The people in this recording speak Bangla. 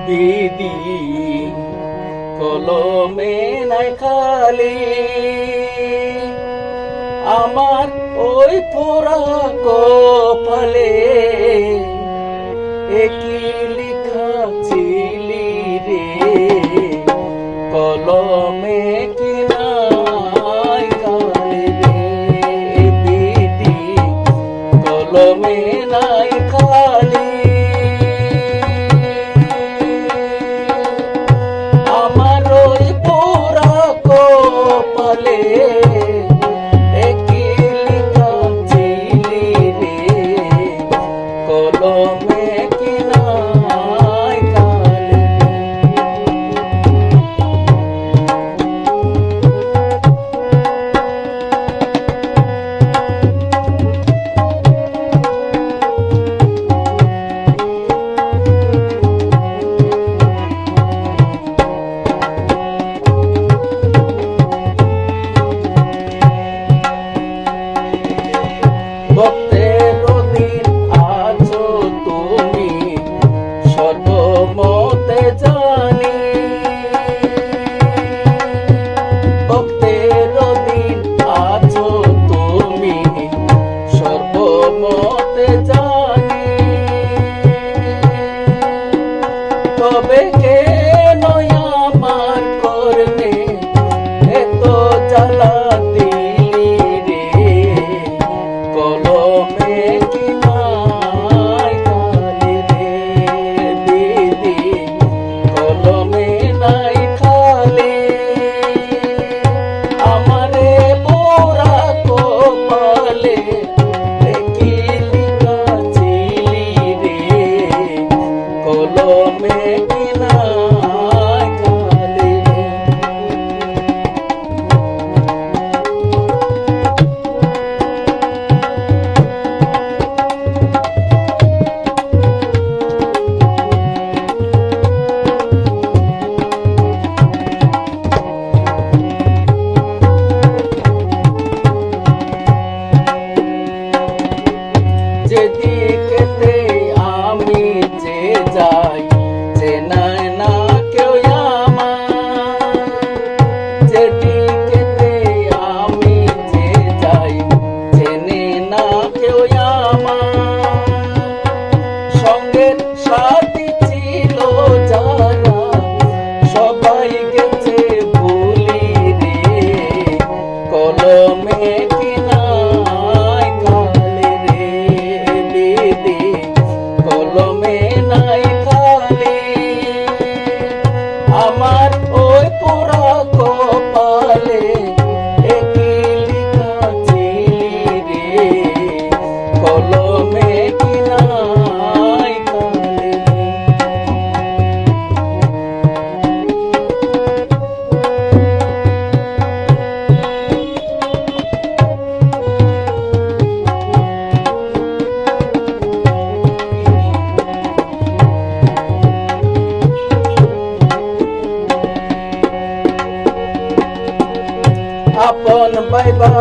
দিদি কলমে নাই খালি আমার ওই পোড়া কপালে একই লিখা ছিলি রে কলমে কি নাই খালি রে দিদি কলমে নাই খালি আমার ওই পোড়া কপালে কলমে কি নাই কালি তবে কেন আমার করলে এত জ্বালা দিলি রে কলমে কি নাই কালি রে দিদি কলমে নাই খালি আমারে পোড়া কপালে কি লিখা ছিলি রে কলমে কি নাই কালি যেদিকেতে আমি যে যাই চেনায় না কেউ আমার যেদিকেতে আমি যে যাই চেনে না কেউ আমার সঙ্গের সাথী ছিল যারা সবাই গেছে ভুলি রে কলমে কি নাই কালি রে দিদি কলমে নাই খালি আমার ওই পোড়া কপালে একই লিখা ছিলি রে কলমে কি নাই কালি আপন বাইবা